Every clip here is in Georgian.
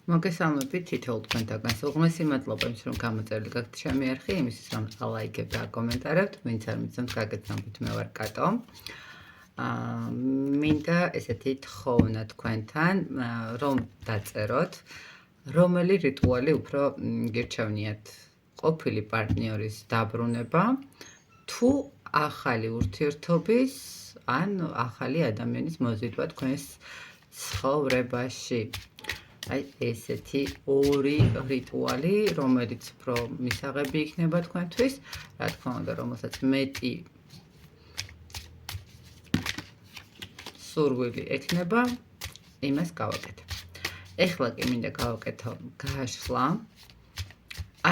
მოგესალმებით თითოეულ თქვენთაგან. უღმესი მადლობა იმის, რომ გამოწერილი გაქვთ ჩემი არხი, იმისთვის, რომ ლაიქებთ და კომენტარებთ. ვინც არ მიცემთ, გაგაცნობთ, მე ვარ კატო. მინდა ესეთი თხოვნა თქვენთან, რომ დაწეროთ, რომელი რიტუალი უფრო გირჩევნიათ ყოფილი პარტნიორის დაბრუნება, თუ ახალი ურთიერთობის, ან ახალი ადამიანის მოზიდვა თქვენს ცხოვრებაში. აი ესეთი ორი რიტუალი, რომელიც უფრო მისაღები იქნება თქვენთვის, რა თქმა უნდა, რომელსაც მეტი სურვილი ექნება, იმას გავაკეთებ. ეხლა კი მინდა გავაკეთო გაშლა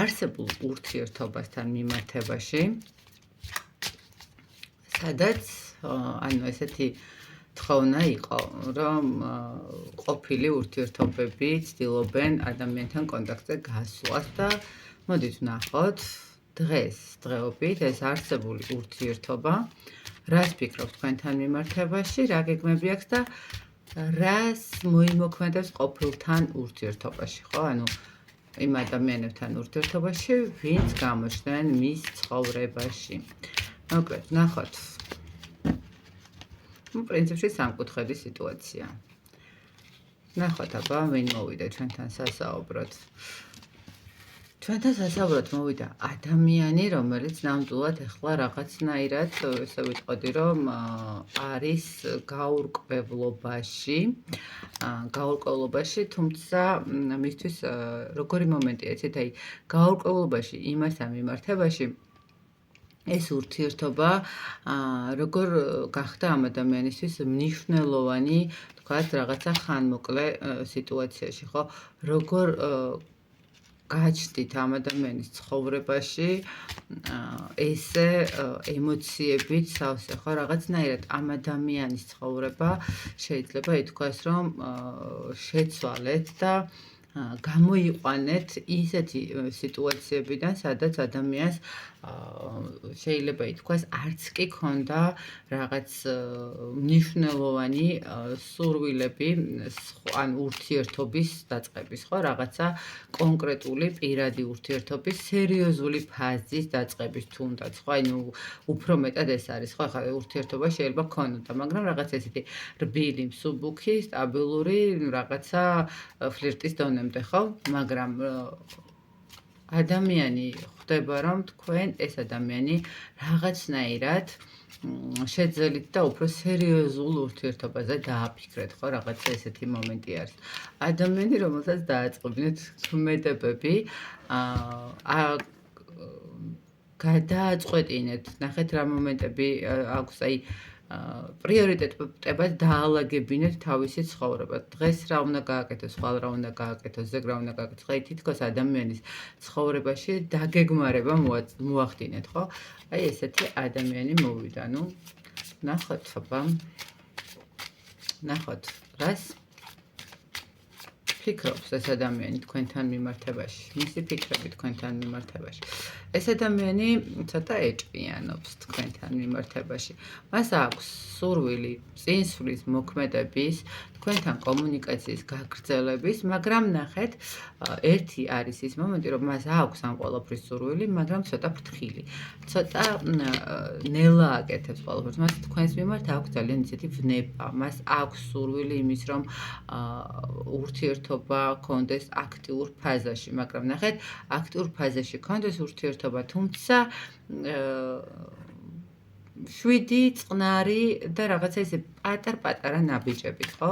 არსებულ ურთიერთობასთან მიმართებაში, სადაც ანუ ესეთი თხოვნა იყო, რომ ყოფილი ურთიერთობები ცდილობენ ადამიანთან კონტაქტზე გასვლას და მოდით ვნახოთ დღეს, დღეობით ეს არსებული ურთიერთობა, რას ფიქრობთ თქვენთან მიმართებაში, რა გეგმები აქვს და რას მოიმოქმედებს ყოფილთან ურთიერთობაში, ხო? ანუ იმ ადამიანებთან ურთიერთობაში, ვინც გამოჩნდნენ მის ცხოვრებაში. მოკლედ, ვნახოთ. პრინციპში სამკუთხედი სიტუაცია. ნახოთ, აბა, ვინ მოვიდა ჩვენთან სასაუბროდ. ჩვენთან სასაუბროდ მოვიდა ადამიანი, რომელიც ნამდვილად ეხლა რაღაცნაირად, ესე ვიტყოდი, რომ არის გაურკვევლობაში, თუმცა მისთვის როგორი მომენტია, იცით, აი, გაურკვევლობაში იმასთან მიმართებაში ეს ურთიერთობა როგორ გახდა ამ ადამიანისთვის მნიშვნელოვანი, თქვათ, რაღაცა ხანმოკლე სიტუაციაში, ხო? როგორ გაჩნდით ამ ადამიანის ცხოვრებაში ესე ემოციებით სავსე, ხო? რაღაცნაირად ამ ადამიანის ცხოვრება შეიძლება ითქვას, რომ შეცვალეთ და გამოიყვანეთ ისეთი სიტუაციებიდან, სადაც ადამიანს შეიძლება ითქვას, არც კი ქონდა რაღაც მნიშვნელოვანი სურვილები, ან ურთიერთობის დაწყების, ხო, რაღაცა კონკრეტული პირადი ურთიერთობის სერიოზული ფაზის დაწყების თუნდაც, ხო, აი ნუ უფრო მეტად ეს არის, ხო, ახლა ურთიერთობა შეიძლება ქონოდა, მაგრამ რაღაც ესეთი რბილი, მსუბუქი, სტაბილური რაღაცა ფლირტის დონემდე, ხო, მაგრამ ადამიანი ხდება, რომ თქვენ ეს ადამიანი რაღაცნაირად შეძელით და უფრო სერიოზულ ურთიერთობაზე დააფიქრეთ, ხო, რაღაცა ესეთი მომენტი არის. ადამიანი, რომელსაც დააწყობინეთ ქმედებები, გადააწყვეტინეთ, ნახეთ რა მომენტები აქვს, აი პრიორიტეტებად დაალაგებინეთ თავისი ცხოვრება. დღეს რა უნდა გააკეთოს, ხვალ რა უნდა გააკეთოს, ზეგ რა უნდა გააკეთოს. ხა თითქოს ადამიანის ცხოვრებაში დაგეგმარება მოახდინეთ, ხო? აი ესეთი ადამიანი მოვიდა, ნუ ნახოთ, აბა. ნახოთ, რას ფიქრობს ეს ადამიანი თქვენთან მიმართებაში, მისი ფიქრები თქვენთან მიმართებაში. ეს ადამიანი ცოტა ეჭვიანობს თქვენთან მიმართებაში. მას აქვს სურვილი წინსვლის მოქმედების, თქვენთან კომუნიკაციის გაგრძელების, მაგრამ ნახეთ, ერთი არის ის მომენტი, რომ მას აქვს ამ ყველაფრის სურვილი, მაგრამ ცოტა ფრთხილი. ცოტა ნელა აკეთებს ყველაფერს. მას თქვენს მიმართ აქვს ძალიან ისეთი ვნება. მას აქვს სურვილი იმის, რომ ურთიერთობა კონდეს აქტიურ ფაზაში, მაგრამ ნახეთ, აქტიურ ფაზაში კონდეს ურთიერთობა, თუმცა 7 წყნარი და რაღაცა ისე პატარ-პატარა ნაბიჯებით, ხო?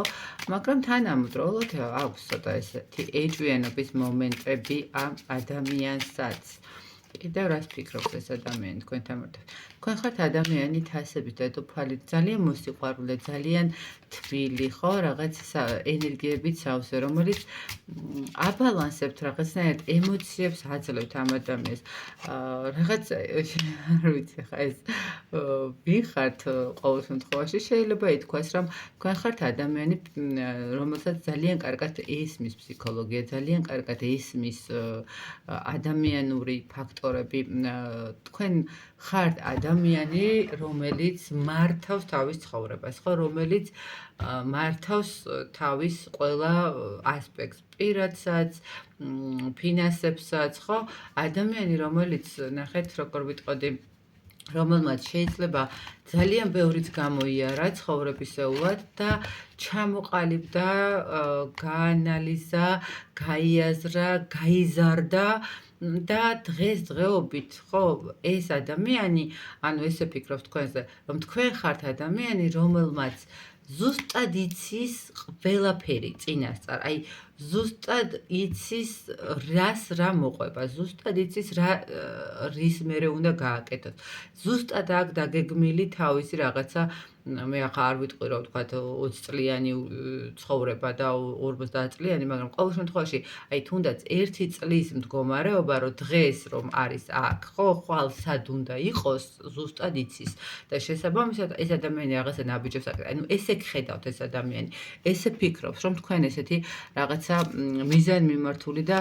მაგრამ თანამედროვე აქვს ცოტა ესეთი ეჭვიანობის მომენტები ამ ადამიანსაც. კიდევ რას ფიქრობს ეს ადამიანი თქვენთან მიმართ? თქვენ ხართ ადამიანი თასებით დედოფალი, ძალიან მოსიყვარულე, ძალიან თბილი, ხო? რაღაც ენერგიებით სავსე, რომელიც აბალანსებთ რაღაცნაირად ემოციებს აძლევთ ამ ადამიანს. რაღაც არ ვიცი ხა ეს ვინ ხართ ყოველ შემთხვევაში შეიძლება ითქვას, რომ თქვენ ხართ ადამიანი, რომელსაც ძალიან კარგად ესმის ფსიქოლოგია, ძალიან კარგად ესმის ადამიანური ფაქტორი მოგზაურები, თქვენ ხართ ადამიანი, რომელიც მართავს თავის ცხოვრებას, ხო, რომელიც მართავს თავის ყველა ასპექტს, პირადსაც, ფინანსებსაც, ხო? ადამიანი, რომელიც ნახეთ, როგორ ვიტყოდი, რომელმაც შეიძლება ძალიან ბევრიც გამოიარა ცხოვრებისეულად და ჩამოყალიბდა, გაანალიზა, გაიაზრა, გაიზარდა და დღესდღეობით, ხო, ეს ადამიანი, ანუ ესე ფიქრობთ თქვენზე, რომ თქვენ ხართ ადამიანი, რომელმაც ზუსტად იცის ყველაფერი წინასწარ, აი ზუსტად იცის რას რა მოყვება, ზუსტად იცის რის მერე უნდა გააკეთოს. ზუსტად აქ დაგეგმილი თავისი რაღაცა, მე ახლა არ ვიტყვი რომ თქვათ 20 წლიანი ცხოვრება და 50 წლიანი, მაგრამ ყოველ შემთხვევაში, აი თუნდაც 1 წლის მდგომარეობა, რომ დღეს რომ არის აქ, ხო, ხვალ სად უნდა იყოს, ზუსტად იცის და შესაბამისად ეს ადამიანი რაღაცა ნაბიჯებს აკეთებს. ანუ ესე გხედავთ ეს ადამიანი, ესე ფიქრობს, რომ თქვენ ესეთი რაღაცა მიზანმიმართული და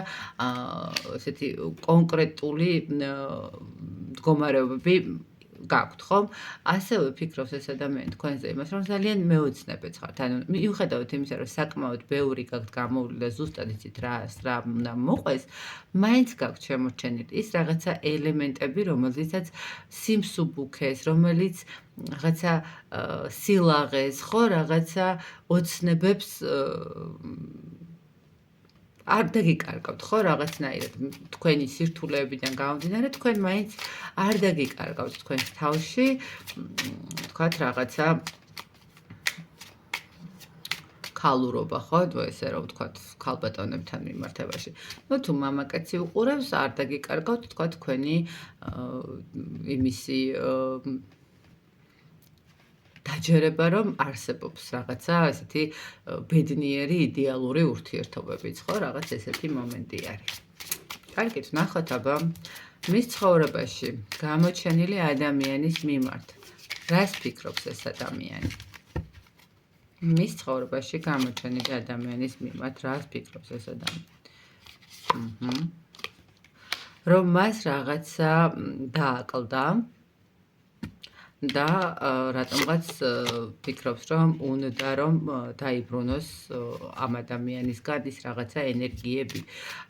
ესეთი კონკრეტული მდგომარეობები გაქვთ, ხომ? ასევე ფიქრობს ეს ადამიანი თქვენზე იმას, რომ ძალიან მეოცნებეც ხართ. ანუ მიუხედავად იმისა, რომ საკმაოდ ბევრი გაქვთ გამოვლილი და ზუსტად იცით რა უნდა მოყვეს, მაინც გაქვთ შემორჩენილი ის რაღაცა ელემენტები, რომელიცაც სიმსუბუქეს, რომელიც რაღაცა სილაღეს, ხო, რაღაცა ოცნებებს არ დაგიკარგავთ, ხო, რაღაცნაირად თქვენი სირთულეებიდან გამომდინარე, თქვენ მაინც არ დაგიკარგავთ თქვენს თავში, თქვათ რაღაცა ქალურობა, ხო, ესე რომ ვთქვათ, ქალბატონებთან მიმართებაში. ნუ თუ მამაკაცი უყურებს, არ დაგიკარგავთ, თქვათ, თქვენი იმისი დაჯერება, რომ არსებობს რაღაცა ესეთი ბედნიერი იდეალური ურთიერთობებიც, ხო, რაღაც ესეთი მომენტი არის. კარგით, ნახოთ აბა მის ცხოვრებაში გამოჩენილი ადამიანის მიმართ. რას ფიქრობს ეს ადამიანი? მის ცხოვრებაში გამოჩენილი ადამიანის მიმართ რას ფიქრობს ეს ადამიანი? რომ მას რაღაცა დააკლდა და რატომღაც ფიქრობს, რომ უნდა რომ დაიბრუნოს ამ ადამიანისგან ის რაღაცა ენერგიები.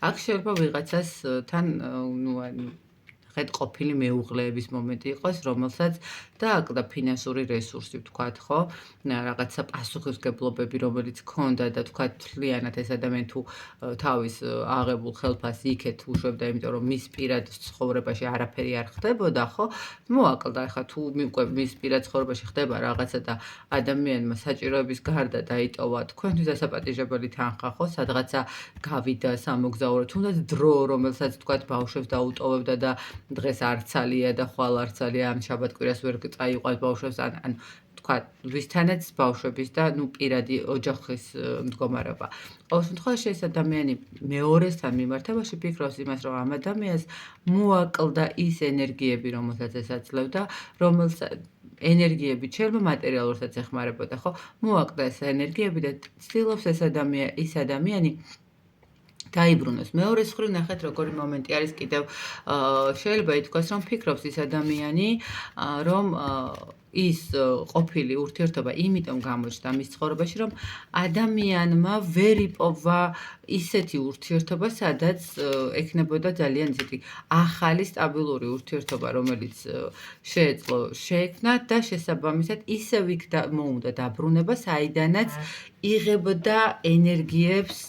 აქ შეიძლება ვიღაცასთან, ნუ ხეთ ყოფილი მეუღლეების მომენტი იყოს, რომელსაც დააკლდა ფინანსური რესურსი, ვთქვათ, ხო? რაღაცა პასუხისმგებლობები, რომელიც ჰქონდა და ვთქვათ, მთლიანად ეს ადამიანი თუ თავის აღებულ ხელფასს იქეთ უშვებდა, იმიტომ რომ მის პირად ცხოვრებაში არაფერი არ ხდებოდა, ხო? მოაკლდა, ახლა თუ მის პირად ცხოვრებაში ხდება რაღაცა და ადამიანმა საჭიროების გარდა დაიტოვა თქვენთვის დასაპატიჟებელი თანხა, ხო? სადღაცა გავიდა სამოგზაუროდ, თუნდაც დრო, რომელსაც ვთქვათ, ბავშვებს დაუტოვებდა და დღეს არცალია და ხვალ არცალია, ამ შაბათ-კვირას ვერ წაიყვანს ბავშვებს, ან ვთქვათ, ვისთანაც ბავშვების და ნუ პირადი ოჯახის მდგომარეობა. ყოველ შემთხვევაში ეს ადამიანი მეორესთან მიმართებაში ფიქრობს იმას, რომ ამ ადამიანს მოაკლდა ის ენერგიები, რომელსაც ეს აძლევდა, რომელსაც ენერგიები შეიძლება მატერიალურსაც ეხმარებოდა, ხო? მოაკლდა ეს ენერგიები და ცდილობს ის ადამიანი დაიბრუნოს. მეორეს მხრივ ნახეთ როგორი მომენტი არის კიდევ, შეიძლება ითქვას, რომ ფიქრობს ის ადამიანი, რომ ის ყოფილი ურთიერთობა იმიტომ გამოჩნდა მის ცხოვრებაში, რომ ადამიანმა ვერ იპოვა ისეთი ურთიერთობა, სადაც ექნებოდა ძალიან ისეთი ახალი სტაბილური ურთიერთობა, რომელიც შეეძლო შეექმნა და შესაბამისად ისევ იქ მოუნდა დაბრუნება, საიდანაც იღებდა ენერგიებს,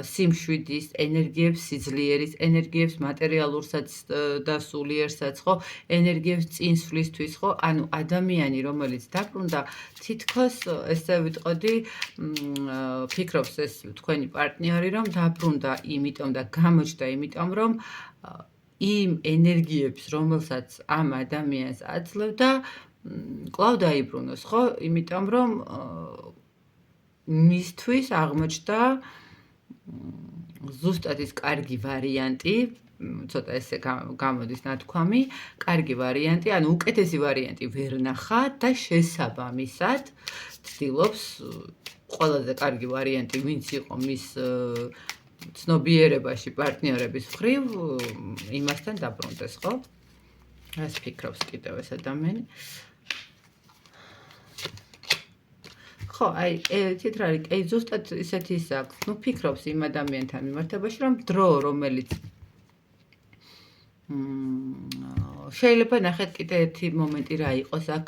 სიმშვიდის, ენერგიებს სიძლიერის, ენერგიებს მატერიალურსაც და სულიერსაც, ხო, ენერგიებს წინსვლისთვის, ხო, ანუ ადამიანი, რომელიც დაბრუნდა, თითქოს ესე ვიტყოდი, ფიქრობს ეს თქვენი პარტნიორი, რომ დაბრუნდა იმიტომ და გამოჩნდა იმიტომ, რომ იმ ენერგიებს, რომელსაც ამ ადამიანს აძლევდა, კვლავ დაიბრუნოს, ხო, იმიტომ რომ მისთვის აღმოჩნდა ზუსტად ის კარგი ვარიანტი, ცოტა ესე გამოდის ნათქვამი, კარგი ვარიანტი, ანუ უკეთესი ვარიანტი ვერ ნახა და შესაბამისად ცდილობს ყველაზე კარგი ვარიანტი, ვინც იყო მის ცნობიერებაში პარტნიორების მხრივ იმასთან დაბრუნდეს, ხო? რას ფიქრობს კიდევ ეს ადამიანი? ხო, აი, თით რა არის, ზუსტად ისეთი ის აქვს, ну, ფიქრობს იმ ადამიანთან მიმართებაში, რომ დრო, რომელიც შეიძლება ნახეთ კიდე ერთი მომენტი რა იყოს აქ,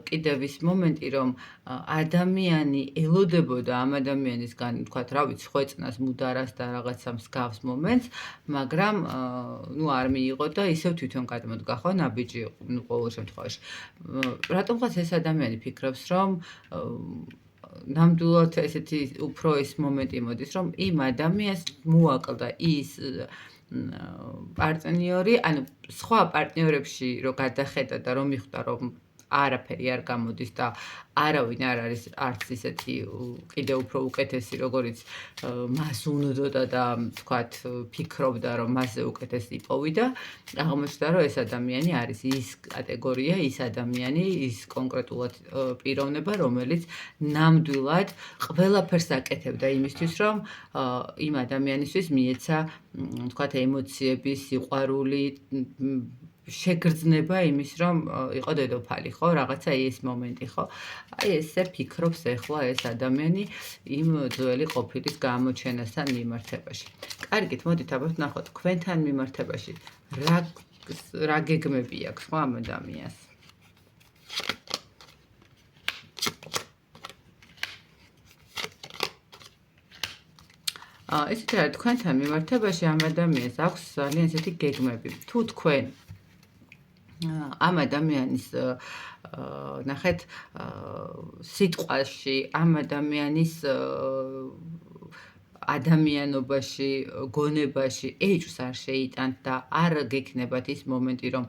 კიდევ ის მომენტი, რომ ადამიანი ელოდებოდა ამ ადამიანისგან, ვთქვათ, რა ვიცი, ხვეწნას, მუდარას და რაღაცა მსგავს მომენტს, მაგრამ ну არ მიიღო და ისევ თვითონ გადმოდგა, ხო, ნაბიჯი, ну ყოველ შემთხვევაში. რატომღაც ეს ადამიანი ფიქრობს, რომ ნამდვილად ესეთი უფრო ის მომენტი მოდის, რომ იმ ადამიანს მოაკლდა ის პარტნიორი, ანუ სხვა პარტნიორებში რო გადახედა და რომ მიხვდა, რომ არაფერი არ გამოდის და არავინ არ არის არც ისეთი კიდევ უფრო უკეთესი, როგორიც მას უნდოდა და თქვათ ფიქრობდა, რომ მასზე უკეთესი იპოვიდა, აღმოჩნდა, რომ ეს ადამიანი არის ის კატეგორია, ის ადამიანი, ის კონკრეტულად პიროვნება, რომელიც ნამდვილად ყველაფერს აკეთებდა იმისთვის, რომ იმ ადამიანისთვის მიეცა, თქვათ, ემოციები, სიყვარული, შეგრძნება იმის, რომ იყო დედოფალი, ხო, რაღაცა ეს მომენტი, ხო? აი ესე ფიქრობს ახლა ეს ადამიანი იმ ძველი ყოფილის გამოჩენასთან მიმართებაში. კარგით, მოდით აბა ვნახოთ თქვენთან მიმართებაში რა გეგმები აქვს, ხო, ამ ადამიანს. ესეთი რა, თქვენთან მიმართებაში ამ ადამიანს აქვს ძალიან ესეთი გეგმები. თუ თქვენ ამ ადამიანის ნახეთ სიტყვაში, ამ ადამიანის ადამიანობაში, გონებაში ეჭვს არ შეიტანთ და არ გექნებათ ის მომენტი, რომ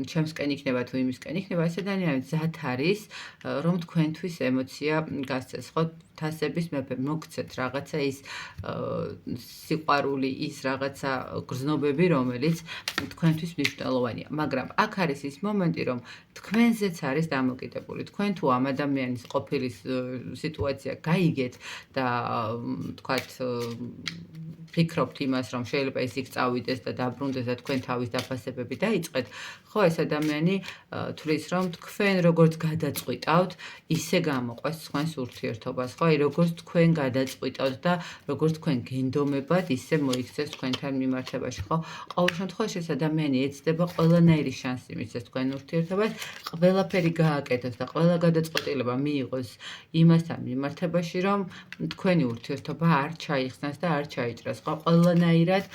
ჩემსკენ იქნება თუ იმისკენ იქნება, ეს ადამიანი მზად არის, რომ თქვენთვის ემოცია გასცეს, ხო? თასების მეფე, მოგცეთ რაღაცა ის სიყვარული, ის რაღაცა გრძნობები, რომელიც თქვენთვის მნიშვნელოვანია. მაგრამ აქ არის ის მომენტი, რომ თქვენზეც არის დამოკიდებული. თქვენ თუ ამ ადამიანის ყოფილი სიტუაცია გაიგეთ და თქვათ ფიქრობთ იმას, რომ შეიძლება ის იქ წავიდეს და დაბრუნდეს და თქვენ თავის დაფასებები დაიწყეთ, ხო, ეს ადამიანი თვლის, რომ თქვენ როგორც გადაწყვიტავთ, ისე გამოყვეს თქვენს ურთიერთობას, ხო? აი, როგორც თქვენ გადაწყვიტავთ და როგორც თქვენ გენდომებად, ისე მოიქცეს თქვენთან მიმართებაში, ხო? ყოველ შემთხვევაში ეს ადამიანი ეცდება ყველანაირი შანსი მისცეს თქვენ ურთიერთობას, ყველაფერი გააკეთოს და ყველა გადაწყვეტილება მიიღოს იმასთან მიმართებაში, რომ თქვენი ურთიერთობა არ ჩაიხსნას და არ ჩაიჭრას, ხო? ყველანაირად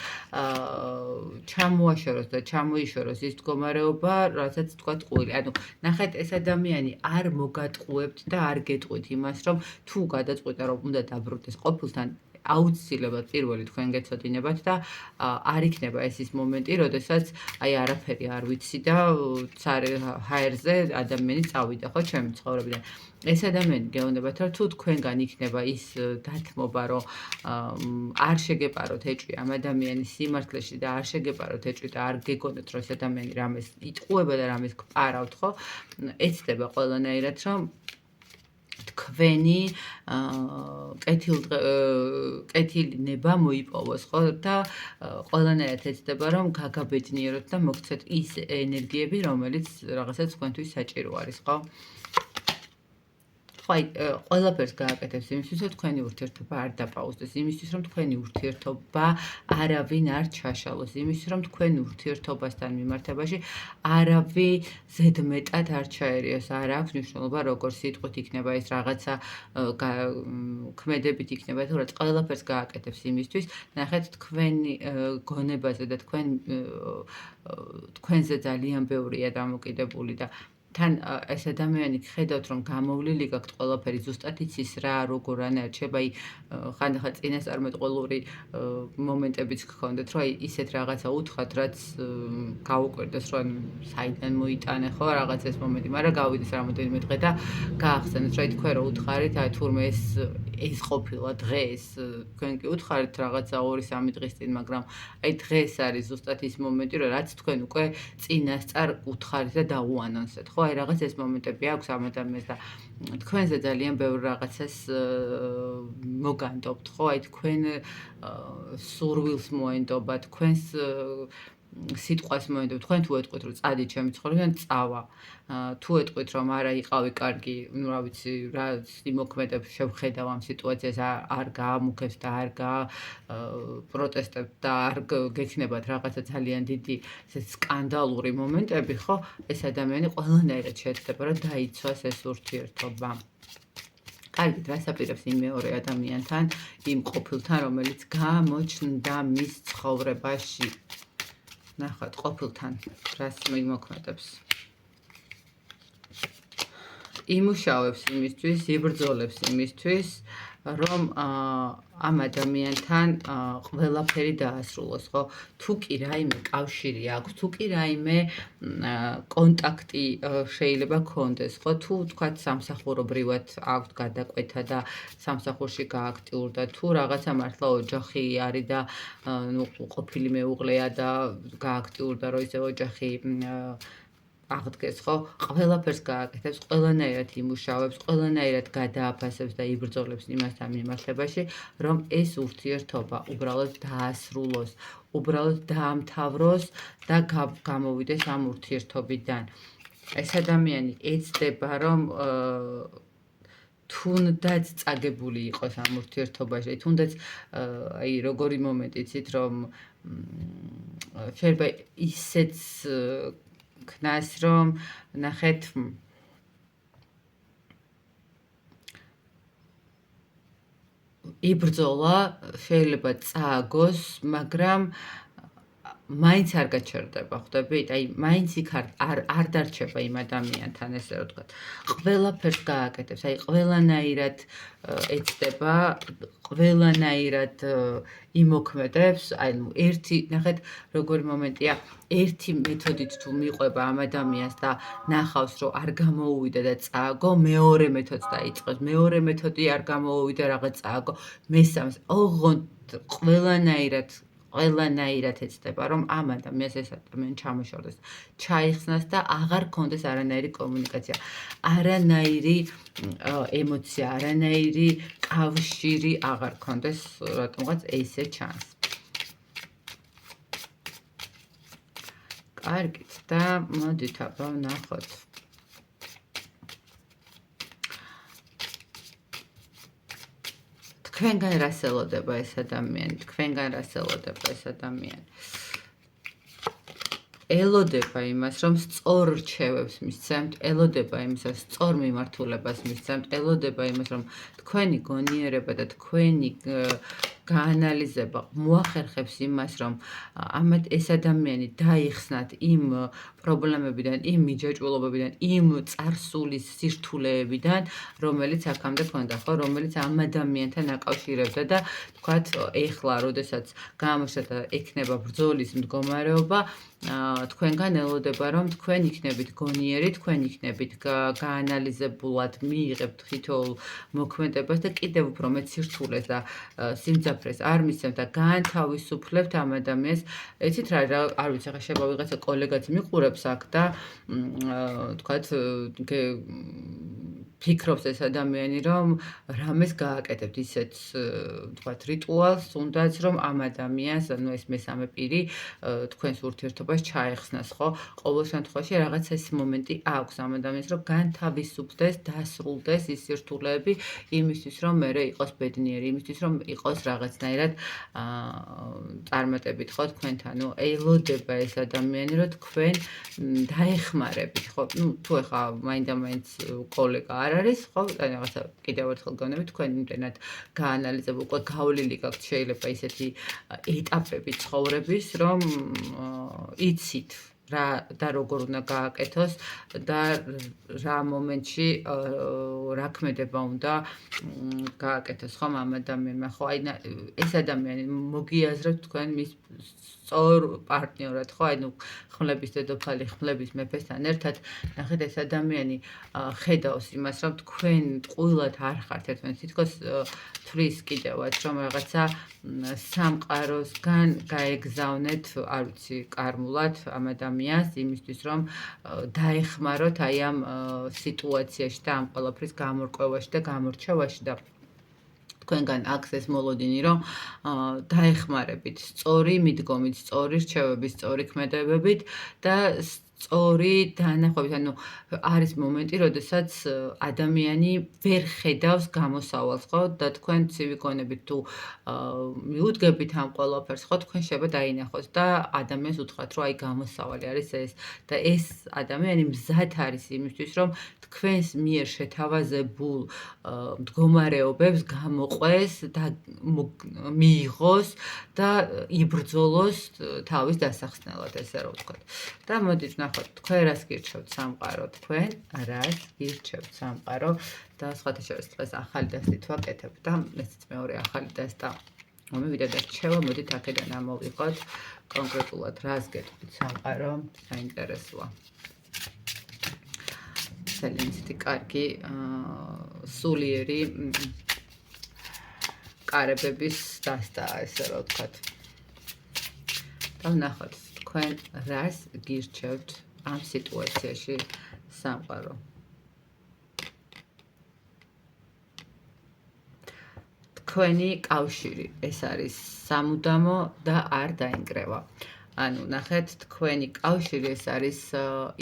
ჩამოაშოროს და ჩამოიშოროს ის მდგომარეობა, რასაც თქვა ტყუილი. ანუ ნახეთ, ეს ადამიანი არ მოგატყუებთ და არ გეტყვით იმას, რომ თუ გადაწყვიტა, რომ უნდა დაბრუნდეს ყოფილთან, აუცილებლად პირველი თქვენ გეცოდინებათ და არ იქნება ეს ის მომენტი, როდესაც აი არაფერი არ ვიცი და ჰაერზე ადამიანი წავიდა, ხო, ჩემი ცხოვრებიდან. ეს ადამიანი გეუბნებათ, რომ თუ თქვენგან იქნება ის დათმობა, რომ არ შეგეპაროთ ეჭვი ამ ადამიანის სიმართლეში და არ შეგეპაროთ ეჭვი და არ გეგონოთ, რომ ეს ადამიანი რამეს იტყუება და რამეს გპარავთ, ხო? ეცდება ყველანაირად, რომ თქვენი კეთილი ნება მოიპოვოს, ხო? და ყველანაირად ეცდება, რომ გაგაბედნიეროთ და მოგცეთ ის ენერგიები, რომელიც რაღაცა თქვენთვის საჭირო არის, ხო? ხო, აი, ყველაფერს გააკეთებს იმისთვის, რომ თქვენი ურთიერთობა არ დაპაუზდეს, იმისთვის, რომ თქვენი ურთიერთობა არავინ არ ჩაშალოს, იმისთვის, რომ თქვენ ურთიერთობასთან მიმართებაში არავინ ზედმეტად არ ჩაერიოს, არ აქვს მნიშვნელობა, როგორ სიტყვით იქნება ეს რაღაცა ქმედებით იქნება, თუ რაც ყველაფერს გააკეთებს იმისთვის, ნახეთ თქვენი გონებაზე და თქვენზე ძალიან ბევრია დამოკიდებული და თან ეს ადამიანი ხედავთ, რომ გამოვლილი გაქვთ ყველაფერი, ზუსტად იცის რა, როგორ ანაირად, შეიძლება ხანდახან წინასწარმეტყველური მომენტებიც გქონდეთ, რომ აი ისეთ რაღაცა უთხრათ, რაც გაუკვირდეს, რომ საიდან მოიტანე, ხო, რაღაც ეს მომენტი, მაგრამ გავიდეს რამოდენიმე დღე და გაახსენეთ, რომ აი თქვენ რო უთხარით, აი თურმე ეს ყოფილა დღეს, თქვენ კი უთხარით რაღაცა 2-3 დღის წინ, მაგრამ აი დღეს არის ზუსტად ის მომენტი, რომ რაც თქვენ უკვე წინასწარ უთხარით და დაუანონსეთ, ხო? აი რაღაც ეს მომენტები აქვს ამ ადამიანს და თქვენზე ძალიან ბევრ რაღაცას მოგანდობთ, ხო? აი თქვენ სურვილს მოენდობა, თქვენს სიტყვას მოენდობთ, თქვენ თუ ეტყვით რომ წადი ჩემი ცხოვრებიდან წავა. თუ ეტყვით რომ არა იყავი კარგი, ну რა ვიცი, რა იმოქმედებს შევხედავ ამ სიტუაციას, არ გაამუქებს და არ პროტესტებთ და არ გექნებათ რაღაცა ძალიან დიდი სკანდალური მომენტები, ხო? ეს ადამიანი ყველანაირად შეეცდება რომ დაიცვას ეს ურთიერთობა. კარგით, რას აპირებს იმ მეორე ადამიანთან, იმ ყოფილთან, რომელიც გამოჩნდა მის ცხოვრებაში. ნახოთ, ყოფილთან რას იმოქმედებს. იმუშავებს იმისთვის, იბრძოლებს იმისთვის, რომ ამ ადამიანთან ყველაფერი დაასრულოს, ხო? თუ კი რაიმე კავშირი აქვს, თუ კი რაიმე კონტაქტი შეიძლება გქონდეს, ხო? თუ თქვათ სამსახურობრივად აქვს გადაკვეთა და სამსახურში გააქტიურდა, თუ რაღაცა მართლა ოჯახი არის და ნუ ყოფილი მეუღლეა და გააქტიურდა, რომ ისე ოჯახი აღდგეს, ხო? ყველაფერს გააკეთებს, ყველანაირად იმუშავებს, ყველანაირად გადააფასებს და იბრძოლებს იმასთან მიმართებაში, რომ ეს ურთიერთობა უბრალოდ დაასრულოს, უბრალოდ დაამთავროს და გამოვიდეს ამ ურთიერთობიდან. ეს ადამიანი ეცდება, რომ თუნდაც წაგებული იყოს ამ ურთიერთობაში, თუნდაც აი როგორი მომენტი იცით, რომ შეიძლება ისეც ქნას, რომ ნახეთ იბრძოლა შეიძლება წააგოს, მაგრამ მაინც არ გაჩერდება, ხვდებით? აი, მაინც იქ არ დარჩება იმ ადამიანთან, ესე რომ ვთქვათ. ყველაფერს გააკეთებს, აი, ყველანაირად ეცდება, ყველანაირად იმოქმედებს, აი, ერთი, ნახეთ, როგორი მომენტია, ერთი მეთოდით თუ მიყვება ამ ადამიანს და ნახავს, რომ არ გამოუვიდა და წააგო, მეორე მეთოდს დაიწყებს, მეორე მეთოდი არ გამოუვიდა, რაღაც წააგო, მესამეს, ოღონდ ყველანაირად ეცდება, რომ ამ ადამიანს ეს ადამიანი ჩამოშორდეს, ჩაიხსნას და აღარ გქონდეს არანაირი კომუნიკაცია, არანაირი ემოცია, არანაირი კავშირი აღარ გქონდეს, რატომღაც ესე ჩანს. კარგით, და მოდით აბა ვნახოთ. თქვენგან რას ელოდება ეს ადამიანი? თქვენგან რას ელოდება ეს ადამიანი? ელოდება იმას, რომ სწორ რჩევებს მისცემთ, ელოდება იმას, რომ სწორ მიმართულებას მისცემთ, ელოდება იმას, რომ თქვენი გონიერება და თქვენი გაანალიზება მოახერხებს იმას, რომ ეს ადამიანი დაიხსნათ იმ პრობლემებიდან, იმ მიჯაჭვულობებიდან, იმ წარსულის სირთულეებიდან, რომელიც აქამდე ქონდა, ხო, რომელიც ამ ადამიანთან აკავშირებდა და თქვათ, ეხლა, როდესაც გამოჩნდა და ექნება ბრძოლის მდგომარეობა, თქვენგან ელოდება, რომ თქვენ იქნებით გონიერი, თქვენ იქნებით გაანალიზებულად მიიღებთ თითოეულ მოქმედებას და კიდევ უფრო მეტ სირთულეს და სიმძაფრეს არ მისცემთ და გაანთავისუფლებთ ამ ადამიანს. იცით რა, არ ვიცი, ახლა შეიძლება ვიღაცა კოლეგაც მიყურებს აქ და თქვათ ფიქრობს ეს ადამიანი, რომ რამეს გააკეთებთ ისეთ თქვათ რიტუალს, თუნდაც რომ ამ ადამიანს, ანუ ეს მესამე პირი თქვენს ურთიერთობას ჩაეხსნას, ხო? ყოველ შემთხვევაში რაღაც ეს მომენტი აქვს ამ ადამიანს, რომ განთავისუფლდეს, დასრულდეს ის სირთულეები იმისთვის, რომ მერე იყოს ბედნიერი, იმისთვის, რომ იყოს რაღაცნაირად წარმატებით, ხო, თქვენთან. ნუ ელოდება ეს ადამიანი, რომ თქვენ დაეხმარებით, ხო? ნუ თუ ეხლა მაინდა-მაინც კოლეგა არ არის, ხო? რაღაცა კიდევ ერთხელ გონებით, თქვენ იმდენად გაანალიზებ, უკვე გავლილი გაქვთ შეიძლება ისეთი ეტაპები ცხოვრების, რომ იცით რა და როგორ უნდა გააკეთოს და რა მომენტში რა ქმედება უნდა გააკეთოს, ხომ ამ ადამიანმა, ხო? აი ეს ადამიანი მოგიაზრებთ თქვენ მის სწორ პარტნიორად, ხო? აი ნუ ხმლების დედოფალი, ხმლების მეფესთან ერთად, ნახეთ ეს ადამიანი ხედავს იმას, რომ თქვენ ტყუილად არ ხართ ერთმანეთს, თითქოს თვლის კიდევაც, რომ რაღაცა სამყაროსგან გაეგზავნეთ, არ ვიცი, კარმულად ამ ადამიანს ადამიანს იმისთვის, რომ დაეხმაროთ აი ამ სიტუაციაში და ამ ყველაფრის გამორკვევაში და გამორჩევაში და თქვენგან აქვს ეს მოლოდინი, რომ დაეხმარებით სწორი მიდგომით, სწორი რჩევებით, სწორი ქმედებებით და სწორი დანახვებით. ანუ არის მომენტი, როდესაც ადამიანი ვერ ხედავს გამოსავალს, ხო? და თქვენ ცივი გონებით თუ მიუდგებით ამ ყველაფერს, ხო, თქვენ შეიძლება დაინახოთ და ადამიანს უთხრათ, რომ აი გამოსავალი არის ეს და ეს ადამიანი მზად არის იმისთვის, რომ თქვენს მიერ შეთავაზებულ მდგომარეობებს გამოყვეს და მიიღოს და იბრძოლოს თავის დასახსნელად, ესე რომ ვთქვათ. და მოდით ნახოთ, თქვენ რას გირჩევთ სამყარო, თქვენ რას გირჩევთ სამყარო და სხვათა შორის დღეს ახალი დასტით ვაკეთებ და ესეც მეორე ახალი დასტა მომივიდა და რჩევა, მოდით აქედან ამოვიღოთ კონკრეტულად რას გეტყვით სამყარო, საინტერესოა. ძალიან კარგი სულიერი კარებების დასტაა, ესე რომ ვთქვათ. და ვნახოთ, თქვენ რას გირჩევთ ამ სიტუაციაში სამყარო. თქვენი კავშირი, ეს არის სამუდამო და არ დაინგრევა. ანუ ნახეთ, თქვენი კავშირი ეს არის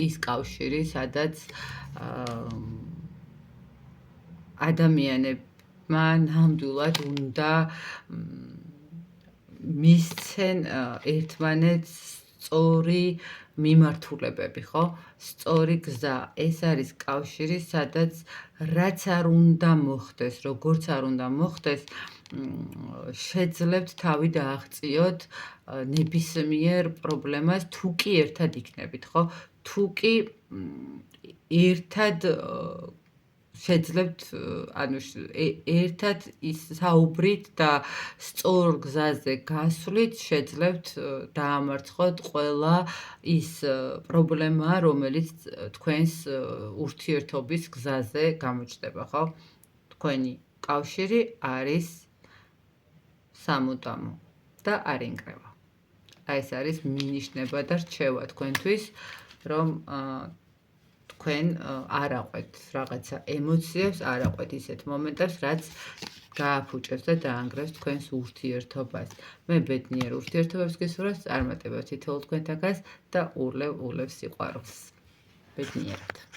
ის კავშირი, სადაც ადამიანებმა ნამდვილად უნდა მისცენ ერთმანეთს სწორი მიმართულებები, ხო? სწორი გზა. ეს არის კავშირი, სადაც რაც არ უნდა მოხდეს, როგორც არ უნდა მოხდეს, შეძლებთ თავი დააღწიოთ ნებისმიერ პრობლემას, თუ კი ერთად იქნებით, ხო? თუ კი ერთად შეძლებთ, ანუ ერთად საუბრით და სწორ გზაზე გასვლით შეძლებთ დაამარცხოთ ყველა ის პრობლემა, რომელიც თქვენს ურთიერთობის გზაზე გამოჩნდება, ხო? თქვენი კავშირი არის სამუდამო და არ ინგრევა. აი ეს არის მინიშნება და რჩევა თქვენთვის, რომ თქვენ არ აყვეთ რაღაცა ემოციებს, არ აყვეთ ისეთ მომენტებს, რაც გააფუჭებს და დაანგრევს თქვენს ურთიერთობას. მე ბედნიერ ურთიერთობებს გისურვებთ, წარმატებებს თითოეულ თქვენთაგას და ულევ სიყვარულს. ბედნიერად.